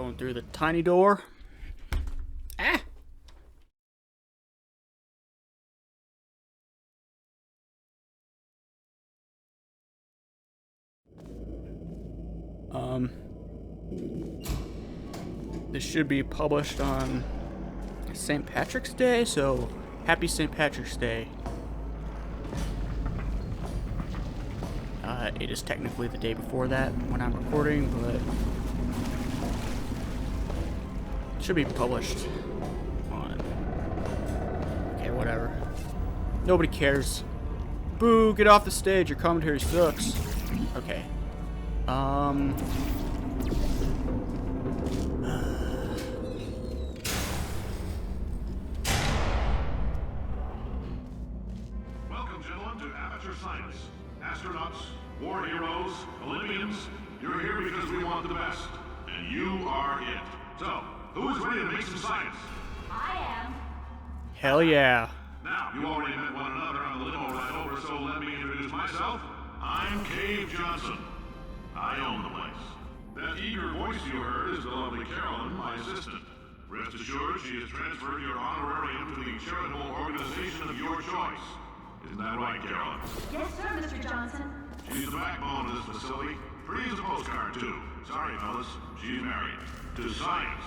Going through the tiny door. Ah! This should be published on St. Patrick's Day, so happy St. Patrick's Day. It is technically the day before that when I'm recording, but it should be published on... Okay, whatever. Nobody cares. Boo, get off the stage, your commentary sucks. Okay. Welcome, gentlemen, to Amateur Science. Astronauts, war heroes, Olympians, you're here because we want the best. And you are it. So, who is ready to make some science? I am. Hell yeah. Now, you already met one another on the limo ride over, so let me introduce myself. I'm Cave Johnson. I own the place. That eager voice you heard is the lovely Carolyn, my assistant. Rest assured, she has transferred your honorarium to the charitable organization of your choice. Isn't that right, Carolyn? Yes, sir, Mr. Johnson. She's the backbone of this facility. Pretty as a postcard, too. Sorry, fellas. She's married. To science.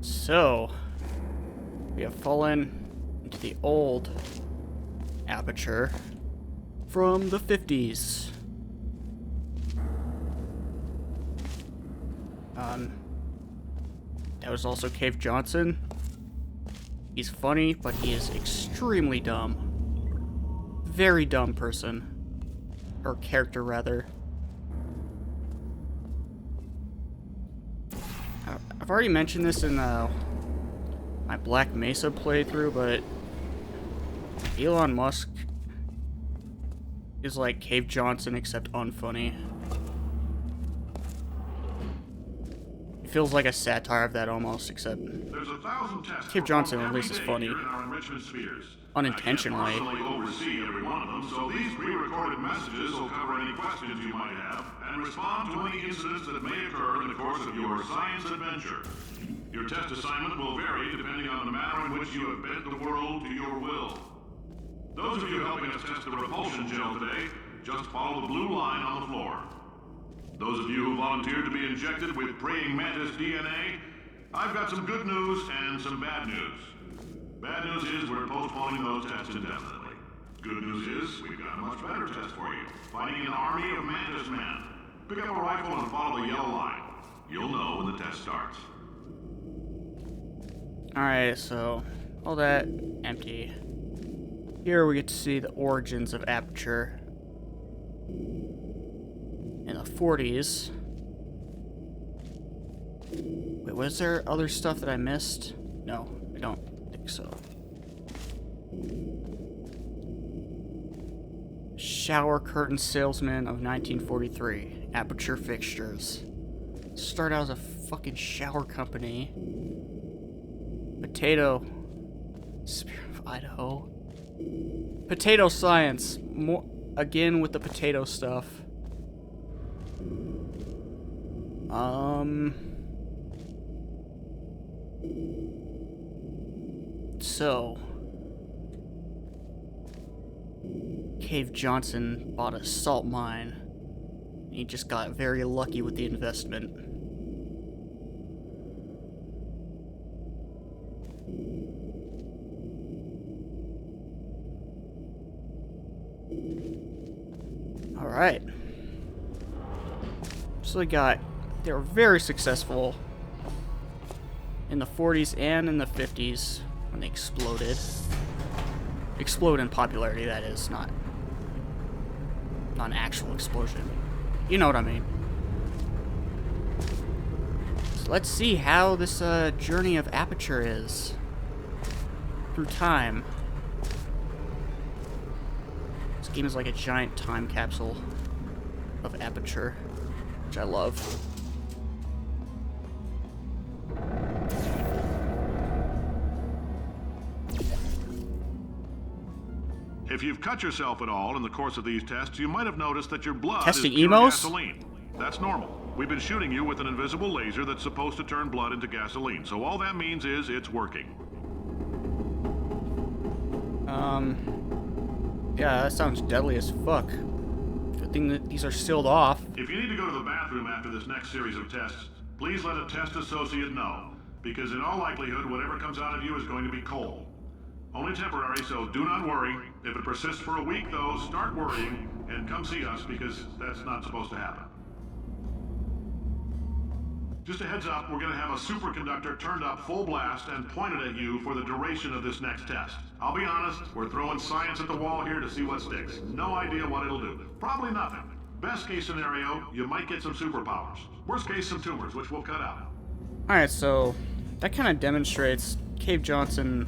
So, we have fallen into the old Aperture from the 50s. That was also Cave Johnson. He's funny, but he is extremely dumb. Very dumb person. Or character, rather. I've already mentioned this in my Black Mesa playthrough, but Elon Musk is like Cave Johnson, except unfunny. It feels like a satire of that almost, except There's 1,000 tests Cave Johnson at every least is day funny. here in our enrichment spheres. Unintentionally. I can't personally oversee every one of them, so these pre-recorded messages will cover any questions you might have and respond to any incidents that may occur in the course of your science adventure. Your test assignment will vary depending on the manner in which you have bent the world to your will. Those of you helping us test the repulsion gel today, just follow the blue line on the floor. Those of you who volunteered to be injected with praying mantis DNA, I've got some good news and some bad news. Bad news is we're postponing those tests indefinitely. Good news is we've got a much better test for you. Fighting an army of mantis men. Pick up a rifle and follow the yellow line. You'll know when the test starts. Alright, so all that empty. Here we get to see the origins of Aperture. In the 40s. Wait, was there other stuff that I missed? No, I don't think so. Shower curtain salesman of 1943. Aperture fixtures. Start out as a fucking shower company. Potato. Spirit of Idaho. Potato science. More again with the potato stuff. So Cave Johnson bought a salt mine. He just got very lucky with the investment. Alright. So they were very successful in the 40s and in the 50s when they exploded. Explode in popularity, that is, not an actual explosion. You know what I mean. So let's see how this journey of Aperture is through time. This game is like a giant time capsule of Aperture, which I love. If you've cut yourself at all in the course of these tests, you might have noticed that your blood Testing is pure emos? gasoline. That's normal. We've been shooting you with an invisible laser that's supposed to turn blood into gasoline, so all that means is it's working. Yeah, that sounds deadly as fuck. Good thing that these are sealed off. If you need to go to the bathroom after this next series of tests, please let a test associate know, because in all likelihood, whatever comes out of you is going to be coal. Only temporary, so do not worry. If it persists for a week, though, start worrying and come see us, because that's not supposed to happen. Just a heads up, we're going to have a superconductor turned up full blast and pointed at you for the duration of this next test. I'll be honest, we're throwing science at the wall here to see what sticks. No idea what it'll do. Probably nothing. Best case scenario, you might get some superpowers. Worst case, some tumors, which we'll cut out. Alright, so that kind of demonstrates Cave Johnson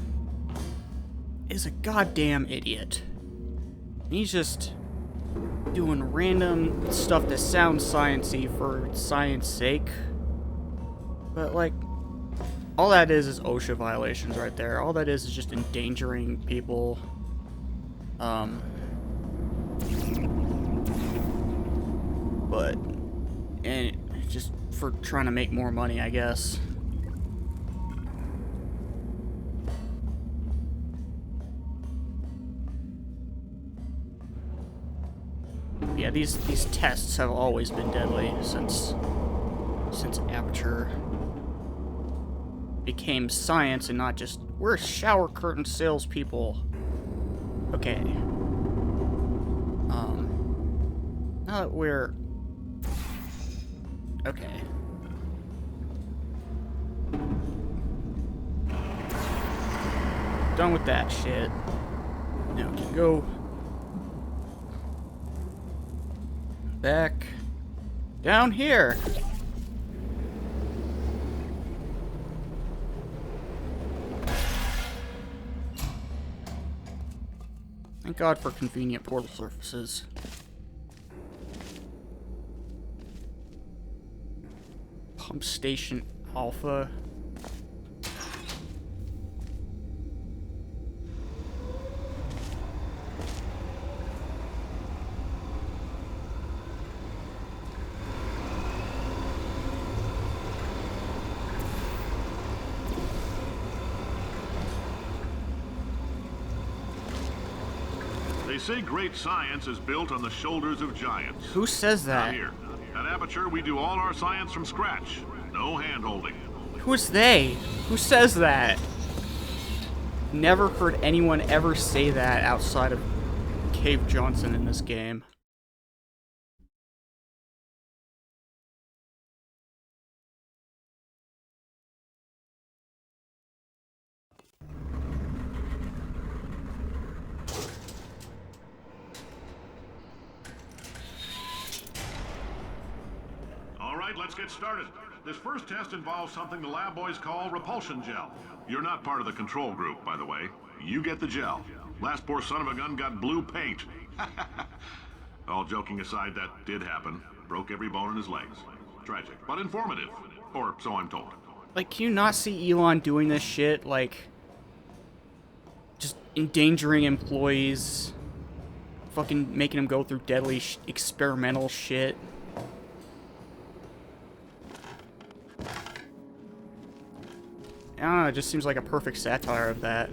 is a goddamn idiot. He's just doing random stuff that sounds sciencey for science sake. But, like, all that is OSHA violations right there. All that is just endangering people. But, and just for trying to make more money, I guess. Yeah, these tests have always been deadly since Aperture became science and not just, we're shower curtain salespeople. Okay. Now that we're... Okay. Done with that shit. Now we can go back down here. Thank God for convenient portal surfaces. Pump Station Alpha. They say great science is built on the shoulders of giants. Who says Not that? here. At Aperture, we do all our science from scratch. No hand-holding. Who's they? Who says that? Never heard anyone ever say that outside of Cave Johnson in this game. All right, let's get started. This first test involves something the lab boys call repulsion gel. You're not part of the control group, by the way. You get the gel. Last poor son of a gun got blue paint. All joking aside, that did happen. Broke every bone in his legs. Tragic, but informative. Or so I'm told. Like, can you not see Elon doing this shit? Like, just endangering employees. Fucking making them go through deadly experimental shit. I don't know, it just seems like a perfect satire of that.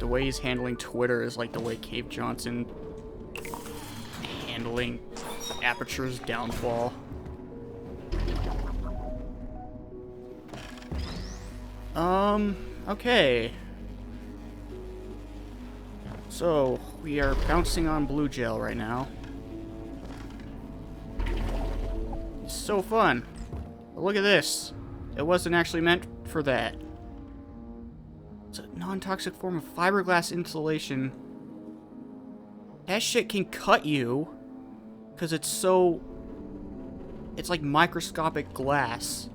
The way he's handling Twitter is like the way Cave Johnson handling Aperture's downfall. Okay. So, we are bouncing on blue gel right now. It's so fun. But look at this. It wasn't actually meant for that. It's a non-toxic form of fiberglass insulation. That shit can cut you. Because it's so... It's like microscopic glass.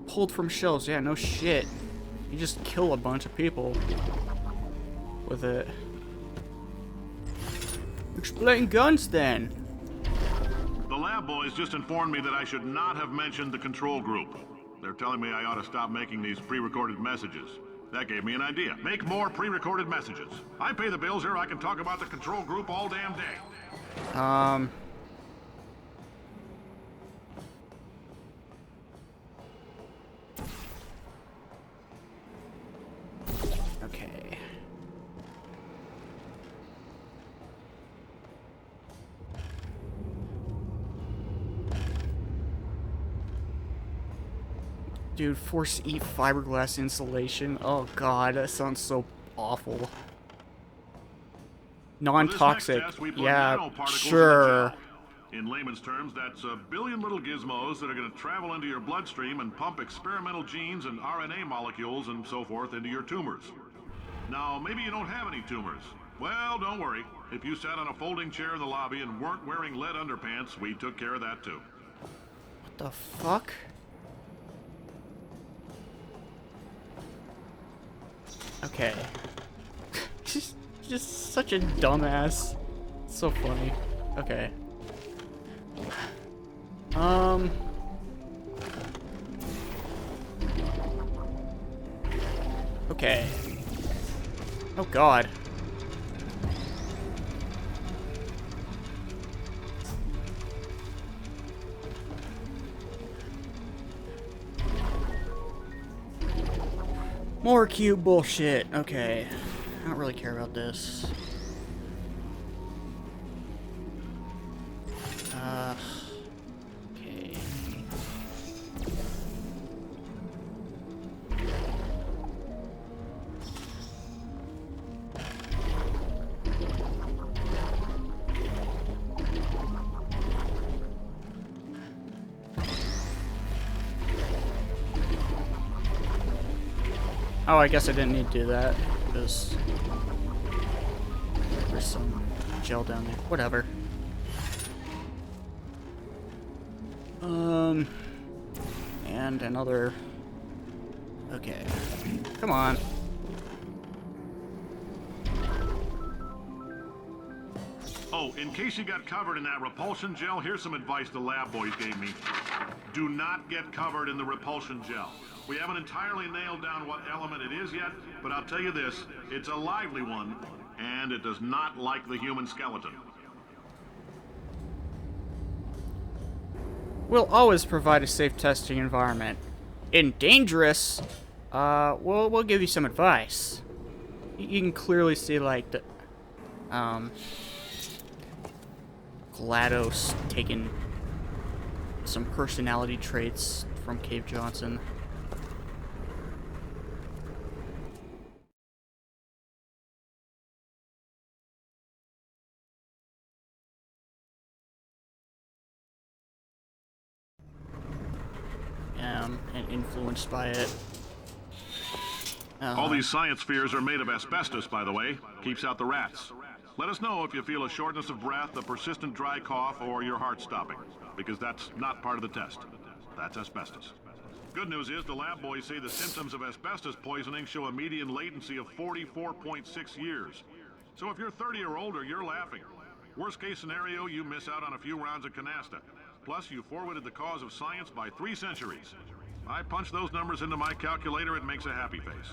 Pulled from shelves, yeah, no shit. You just kill a bunch of people with it. Explain guns then. The lab boys just informed me that I should not have mentioned the control group. They're telling me I ought to stop making these pre-recorded messages. That gave me an idea. Make more pre-recorded messages. I pay the bills here, I can talk about the control group all damn day. Okay. Dude, force eat fiberglass insulation. Oh god, that sounds so awful. Non-toxic. Yeah, sure. In layman's terms, that's a billion little gizmos that are going to travel into your bloodstream and pump experimental genes and RNA molecules and so forth into your tumors. Now, maybe you don't have any tumors. Well, don't worry. If you sat on a folding chair in the lobby and weren't wearing lead underpants, we took care of that too. What the fuck? Okay. just such a dumbass. So funny. Okay. Okay. Oh god. More cute bullshit. Okay. I don't really care about this. Okay. Oh, I guess I didn't need to do that, because there's some gel down there. Whatever. And another... Okay. Come on. Oh, in case you got covered in that repulsion gel, here's some advice the lab boys gave me. Do not get covered in the repulsion gel. We haven't entirely nailed down what element it is yet, but I'll tell you this, it's a lively one, and it does not like the human skeleton. We'll always provide a safe testing environment. In dangerous, we'll give you some advice. You can clearly see, like, the, GLaDOS taking some personality traits from Cave Johnson. And influenced by it. All these science spheres are made of asbestos, by the way. Keeps out the rats. Let us know if you feel a shortness of breath, a persistent dry cough, or your heart stopping, because that's not part of the test. That's asbestos. Good news is the lab boys say the symptoms of asbestos poisoning show a median latency of 44.6 years. So if you're 30 or older, you're laughing. Worst case scenario, you miss out on a few rounds of canasta. Plus, you forwarded the cause of science by 3 centuries. I punch those numbers into my calculator, it makes a happy face.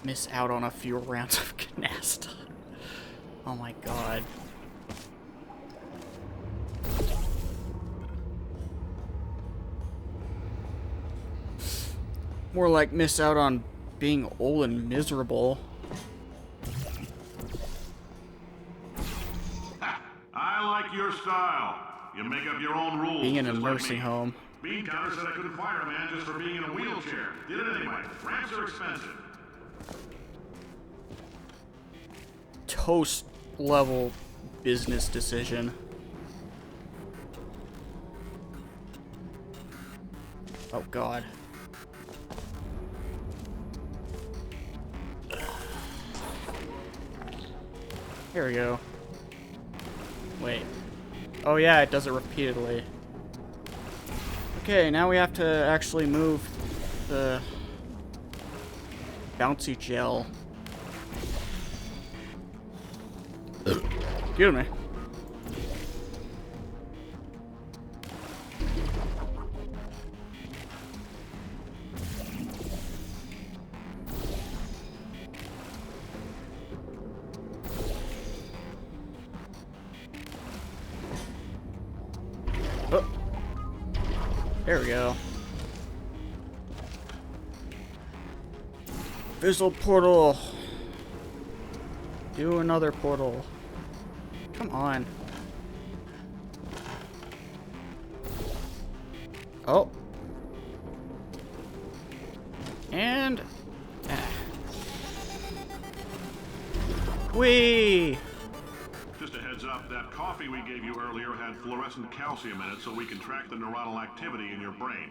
Miss out on a few rounds of canasta. Oh my god. More like miss out on being old and miserable. I like your style. You make up your own rules. Being in a just like nursing me. home. Bean Counter said I couldn't fire a man just for being in a wheelchair. Did it anyway. Ramps are expensive. Toast level business decision. Oh god. Here we go. Wait. Oh yeah, it does it repeatedly. Okay, now we have to actually move the bouncy gel. Excuse me. Oh. There we go. Fizzle portal. Do another portal. Come on. Oh. And... Whee! Just a heads up, that coffee we gave you earlier had fluorescent calcium in it so we can track the neuronal activity in your brain.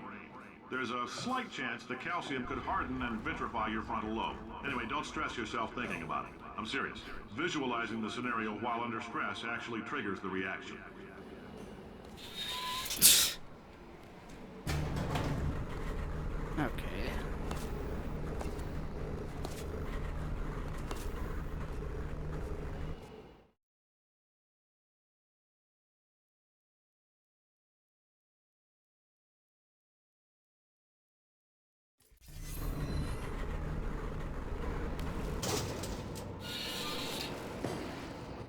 There's a slight chance the calcium could harden and vitrify your frontal lobe. Anyway, don't stress yourself thinking about it. I'm serious. Visualizing the scenario while under stress actually triggers the reaction. Okay.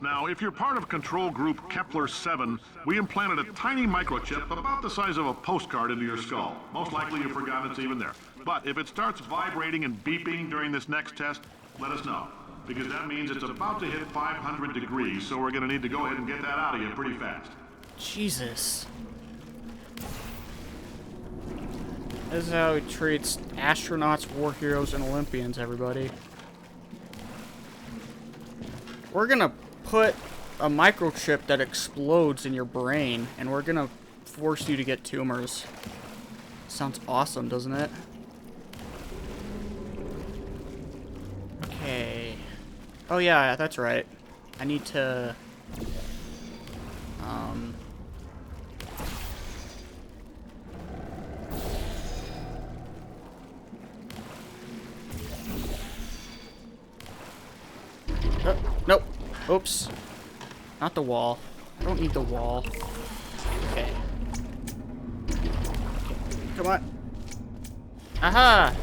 Now, if you're part of control group Kepler-7, we implanted a tiny microchip about the size of a postcard into your skull. Most likely you've forgotten it's even there. But if it starts vibrating and beeping during this next test, let us know. Because that means it's about to hit 500 degrees, so we're going to need to go ahead and get that out of you pretty fast. Jesus. This is how he treats astronauts, war heroes, and Olympians, everybody. We're gonna put a microchip that explodes in your brain, and we're gonna force you to get tumors. Sounds awesome, doesn't it? Okay. Oh yeah, that's right. I need to... Nope. Oops. Not the wall. I don't need the wall. Okay. Come on. Aha!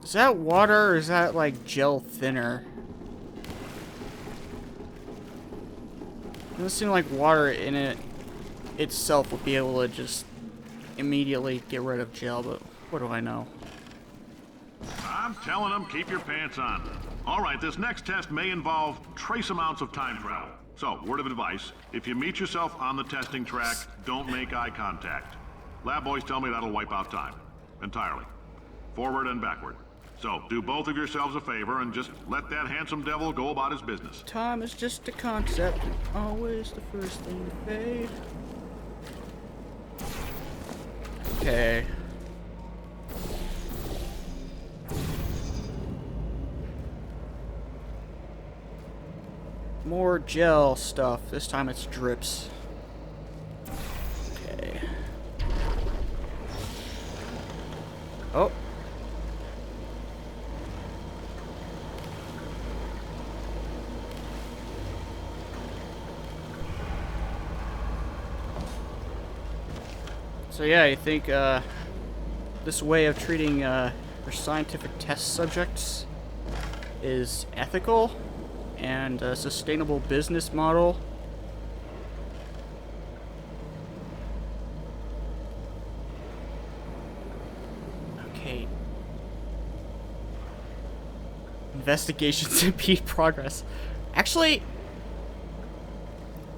Is that water or is that like gel thinner? It doesn't seem like water in it itself would be able to just immediately get rid of gel, but what do I know? I'm telling them, keep your pants on. All right, this next test may involve trace amounts of time travel. So, word of advice, if you meet yourself on the testing track, don't make eye contact. Lab boys tell me that'll wipe out time. Entirely. Forward and backward. So, do both of yourselves a favor and just let that handsome devil go about his business. Time is just a concept, and always the first thing to fade. Okay. More gel stuff. This time it's drips. Okay. Oh. So yeah, you think this way of treating your scientific test subjects is ethical and a sustainable business model? Okay. Investigations impede progress. Actually,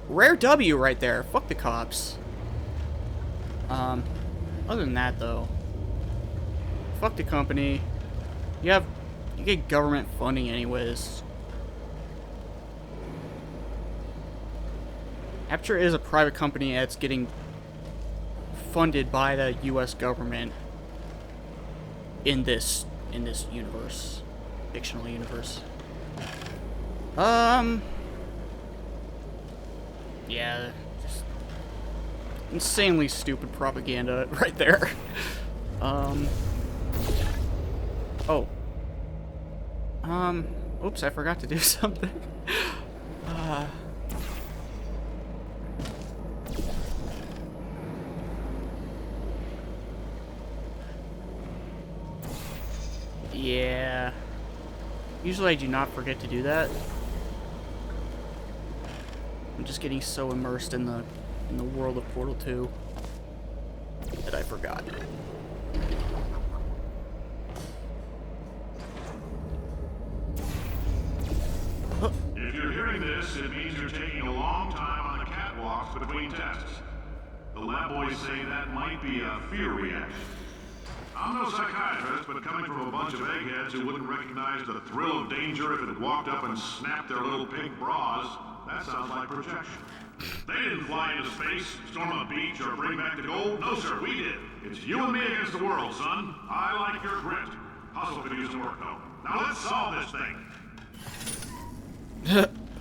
rare W right there. Fuck the cops. Other than that though, fuck the company. You get government funding anyways. Aperture is a private company that's getting funded by the US government in this universe. Fictional universe. Yeah, just insanely stupid propaganda right there. Oh. Oops, I forgot to do something. Yeah. Usually I do not forget to do that. I'm just getting so immersed in the world of Portal 2 that I forgot. If you're hearing this, it means you're taking a long time on the catwalks between tests. The lab boys say that might be a fear reaction. I'm no psychiatrist, but coming from a bunch of eggheads who wouldn't recognize the thrill of danger if it walked up and snapped their little pink bras, that sounds like projection. They didn't fly into space, storm a beach, or bring back the gold. No, sir, we did. It's you and me against the world, son. I like your grit. Hustle could use some work, though. Now let's solve this thing.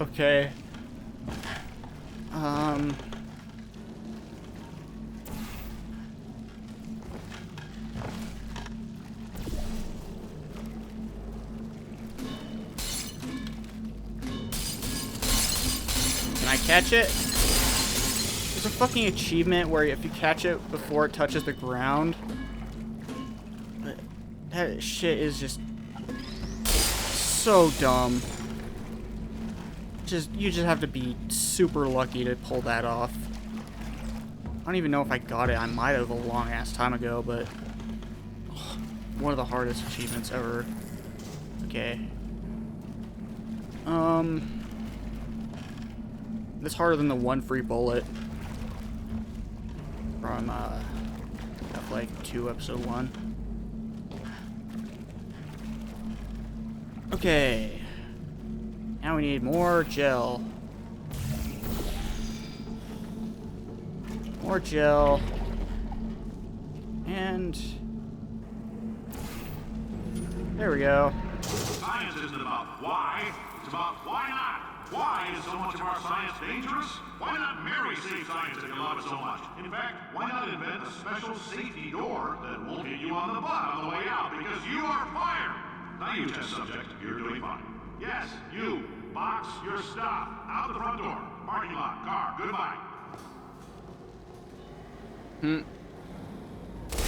Okay. Can I catch it? There's a fucking achievement where if you catch it before it touches the ground, that shit is just so dumb. You just have to be super lucky to pull that off. I don't even know if I got it. I might have a long ass time ago, but one of the hardest achievements ever. Okay. It's harder than the one free bullet from Half-Life 2 episode 1. Okay. Now we need more gel. More gel. And there we go. Science isn't about why, it's about why not. Why is so much of our science dangerous? Why not marry safe science if you love it so much? In fact, why not invent a special safety door that won't hit you on the butt on the way out because you are fired? Now you test subject, you're doing fine. Yes, you. Box your stuff. Out the front door. Parking lot. Car. Goodbye.